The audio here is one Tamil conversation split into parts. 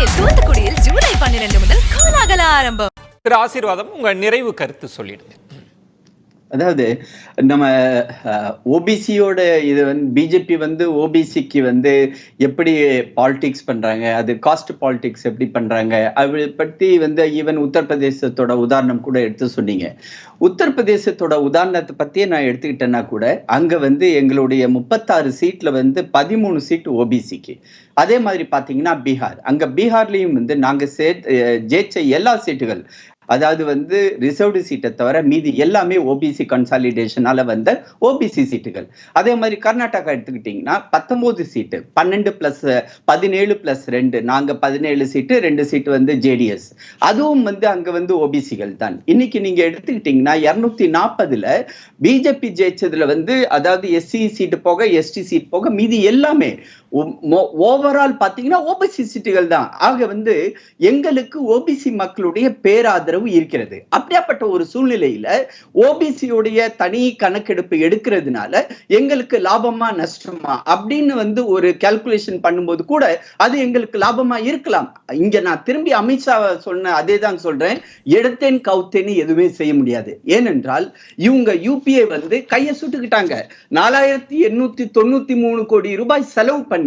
சேல் தூத்துக்குடியில் ஜூலை 12 முதல் கோலாகல ஆரம்பம். திரு ஆசீர்வாதம், உங்க நிறைவு கருத்து சொல்லிடுங்க. அதாவது நம்ம ஓபிசியோட இது வந்து பிஜேபி வந்து ஓபிசிக்கு வந்து எப்படி பாலிடிக்ஸ் பண்றாங்க, அது காஸ்ட் பாலிடிக்ஸ் எப்படி பண்றாங்க, அதை பற்றி வந்து ஈவன் உத்தரப்பிரதேசத்தோட உதாரணம் கூட எடுத்து சொன்னீங்க. உத்தரப்பிரதேசத்தோட உதாரணத்தை பத்தியே நான் எடுத்துக்கிட்டேன்னா கூட அங்க வந்து எங்களுடைய 36 சீட்ல வந்து 13 சீட் ஓபிசிக்கு. அதே மாதிரி பாத்தீங்கன்னா பீகார், அங்க பீகார்லயும் வந்து நாங்க ஜெயிச்ச எல்லா சீட்டுகள், அதாவது வந்து ரிசர்வ்டு சீட்டை தவிர மீதி எல்லாமே ஓபிசி கன்சாலிடேஷனால வந்த ஓபிசி சீட்டுகள். அதே மாதிரி கர்நாடகா எடுத்துக்கிட்டீங்கன்னா 19 சீட்டு, 12+17+2, நாங்க 17 சீட்டு, 2 சீட்டு வந்து ஜேடிஎஸ், அதுவும் வந்து அங்க வந்து ஓபிசிகள் தான். இன்னைக்கு நீங்க எடுத்துக்கிட்டீங்கன்னா 240ல பிஜேபி ஜெயிச்சதுல வந்து அதாவது எஸ்சி சீட்டு போக எஸ்டி சீட் போக மீதி எல்லாமே ஓவரால் பாத்தீங்கன்னா ஓபிசி சீட்டுகள் தான். ஆக வந்து எங்களுக்கு ஓபிசி மக்களுடைய பேராதரவு இருக்கிறது. அப்படியாப்பட்ட ஒரு சூழ்நிலையில ஓபிசியுடைய தனி கணக்கெடுப்பு எடுக்கிறதுனால எங்களுக்கு லாபமா நஷ்டமா அப்படின்னு வந்து ஒரு கால்குலேஷன் பண்ணும்போது கூட அது எங்களுக்கு லாபமா இருக்கலாம். இங்க நான் திரும்பி அமித்ஷா சொன்ன அதே தான் சொல்றேன், எடுத்தேன் கவுத்தேன்னு எதுவுமே செய்ய முடியாது. ஏனென்றால் இவங்க யூபிஏ வந்து கையை சுட்டுக்கிட்டாங்க. 4893 கோடி ரூபாய் செலவு பண்ணி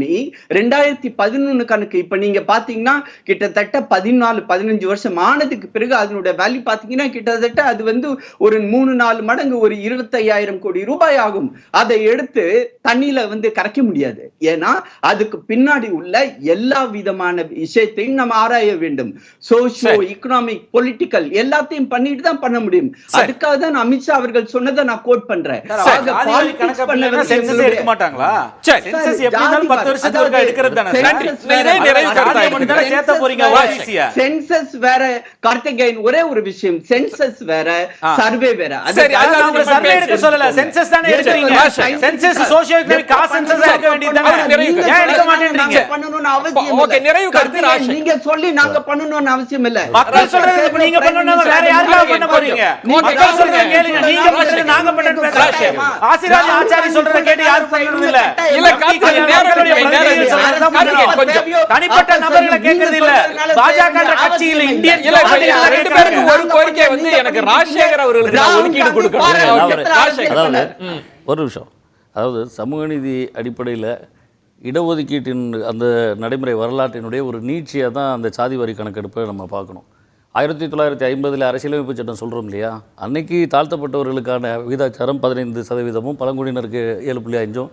2011 கணக்கு இப்ப நீங்க பாத்தீங்கன்னா கிட்டத்தட்ட 14-15 வருஷம் ஆனதுக்கு பிறகு அதனுடைய வேல்யூ பாத்தீங்கன்னா கிட்டத்தட்ட அது வந்து ஒரு 3-4 மடங்கு, ஒரு 25,000 கோடி ரூபாய் ஆகும். அதை எடுத்து தண்ணியில வந்து கரைக்க முடியாது. ஏன்னா அதுக்கு பின்னாடி உள்ள எல்லா விதமான விஷயத்தையும் நம்ம ஆராய வேண்டும். சோசியோ எக்கனாமிக் பொலிட்டிக்கல் எல்லாத்தையும் பண்ணிட்டு தான் பண்ண முடியும். அதுக்காக தான் அமித்ஷா அவர்கள் சொன்னதை நான் கோட் பண்றேன். சென்சஸ் வேற கார்த்திகேயன், ஒரே ஒரு விஷயம், சென்சஸ் வேற சர்வே வேற. சரி, அது அவங்க சர்வே எடுக்க சொல்லல, சென்சஸ் தானே எடுக்கறீங்க. Census socio economic caste census எடுக்க வேண்டியது தானே. ஏன் எடுக்க மாட்டேன்றீங்க? பண்ணனும்னு அவசியம் இல்ல. ஓகே, நிறைவு கருத்து ராஷ். நீங்க சொல்லி நாங்க பண்ணனும்னு அவசியம் இல்ல. மக்கள் சொல்றது இப்ப நீங்க பண்ணனும்னா வேற யாருக்காக பண்ண போறீங்க? மக்கள் சொல்றத கேளுங்க. நீங்க பண்றது நாங்க பண்றது பேசுறாங்க. ஆசீர்வாத் ஆச்சாரி சொல்றத கேட்டு யாரும் பண்றது இல்ல. இல்ல தனிப்பட்ட நபர்களை கேட்கறது இல்ல. பாஜக கட்சியில இந்தியன் ரெண்டு பேருக்கு ஒரு கோரிக்கை வந்து எனக்கு ராஜசேகர் அவர்களுக்கு ஒதுக்கீடு கொடுக்கணும். ஒரு நிமிஷம். அதாவது சமூக நீதி அடிப்படையில் இடஒதுக்கீட்டின் அந்த நடைமுறை வரலாற்றினுடைய ஒரு நீட்சியாக தான் அந்த சாதி வாரி கணக்கெடுப்பை நம்ம பார்க்கணும். 1950 அரசியலமைப்பு சட்டம் சொல்கிறோம் இல்லையா, அன்னைக்கு தாழ்த்தப்பட்டவர்களுக்கான விகிதாச்சாரம் 15%, பழங்குடியினருக்கு 7.5,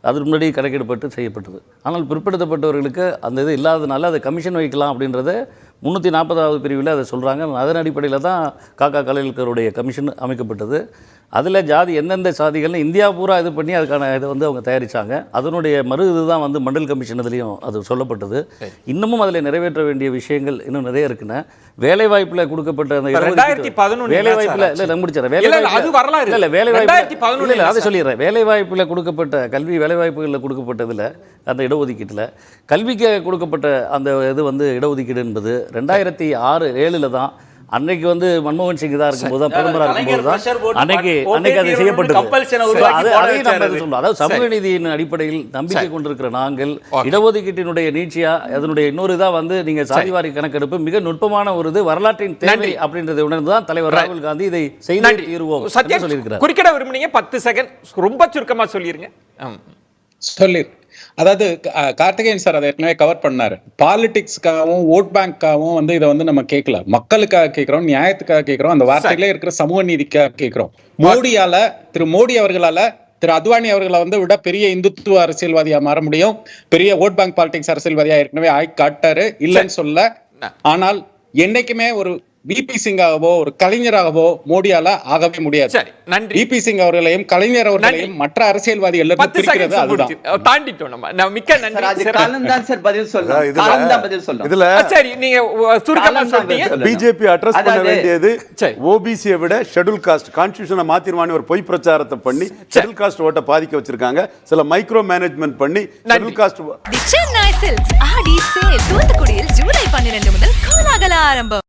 அதுக்கு முன்னாடி கணக்கெடுப்பட்டு செய்யப்பட்டது. ஆனால் பிற்படுத்தப்பட்டவர்களுக்கு அந்த இது இல்லாததுனால அதை கமிஷன் வைக்கலாம் அப்படின்றத 340வது பிரிவில் அதை சொல்கிறாங்க. அதன் அடிப்படையில் தான் காக்கா கலைஞருடைய கமிஷன் அமைக்கப்பட்டது. அதில் ஜாதி எந்தெந்த சாதிகள்னு இந்தியா பூரா இது பண்ணி அதுக்கான இதை வந்து அவங்க தயாரித்தாங்க. அதனுடைய மறு இதுதான் வந்து மண்டல் கமிஷன் இதுலேயும் அது சொல்லப்பட்டது. இன்னமும் அதில் நிறைவேற்ற வேண்டிய விஷயங்கள் இன்னும் நிறைய இருக்குன்னா, வேலைவாய்ப்பில் கொடுக்கப்பட்ட அந்த வேலைவாய்ப்பில் இல்லை முடிச்சிடறேன், வேலைவாய்ப்பு இல்லை வேலைவாய்ப்பு இல்லை அதை சொல்லிடுறேன். வேலைவாய்ப்பில் கொடுக்கப்பட்ட கல்வி வேலைவாய்ப்புகளில் கொடுக்கப்பட்டதில் அந்த இடஒதுக்கீட்டில் கல்விக்கு கொடுக்கப்பட்ட அந்த இது வந்து இடஒதுக்கீடு என்பது 2006-7 தான். அன்னைக்கு வந்து மன்மோகன் சிங் தான் இருக்கும்போது தான், பிரதமராக இருக்கும்போது தான் அன்னைக்கு அது செய்யப்பட்டது. அதாவது சமூக நீதியின் அடிப்படையில் நம்பிக்கை கொண்டிருக்கிற நாங்கள் இடஒதுக்கீட்டினுடைய நீட்சியா அதனுடைய இன்னொரு இதாக வந்து நீங்க சாதிவாரி கணக்கெடுப்பு மிக நுட்பமான ஒரு இது வரலாற்றின் தேவை அப்படின்றத உணர்ந்துதான் தலைவர் ராகுல் காந்தி இதை செய்து தீர்வோம் சொல்லியிருக்கிறார். குறிக்கிட விரும்பினீங்க 10 செகண்ட் ரொம்ப சுருக்கமா சொல்லிருங்க. அதாவது கார்த்திகேயன் சார் அதை ஏற்கனவே கவர் பண்ணாரு. பாலிடிக்ஸ்க்காகவும் ஓட் பேங்க்காகவும் வந்து இதை வந்து நம்ம கேட்கல, மக்களுக்காக கேட்கிறோம், நியாயத்துக்காக கேட்கிறோம், அந்த வார்த்தைகளே இருக்கிற சமூக நீதிக்காக கேட்கிறோம். திரு மோடி அவர்களால திரு அத்வானி அவர்களை வந்து விட பெரிய இந்துத்துவ அரசியல்வாதியா மாற முடியும், பெரிய ஓட் பேங்க் பாலிடிக்ஸ் அரசியல்வாதியா ஏற்கனவே காட்டாரு, இல்லைன்னு சொல்ல. ஆனால் என்னைக்குமே ஒரு விபி சிங்காகவோ ஒரு கலைஞராகவோ மோடியால ஆகவே முடியாது. விபி சிங் அவர்களையும் கலைஞர் அவர்களையும் மற்ற அரசியல்வாதிகள் பிரிக்கிறது அதுதான். தாண்டிட்டோம் நம்ம. மிக்க நன்றி. பிஜேபி அட்ரஸ் பண்ண வேண்டியது ஓபிசியை விட ஷெட்யூல் காஸ்ட் கான்ஸ்டிடியூஷனை மாத்திருவானு ஒரு பொய் பிரச்சாரத்தை பண்ணி ஷெட்யூல் காஸ்ட் ஓட்ட பாதிக்க வச்சிருக்காங்க. சில மைக்ரோ மேனேஜ்மெண்ட் பண்ணி ஷெட்யூல் காஸ்ட். சென்னை சில்க்ஸ் ஆடி சேல் தூத்துக்குடியில் ஜூலை 12 முதல் கோலாகல ஆரம்பம்.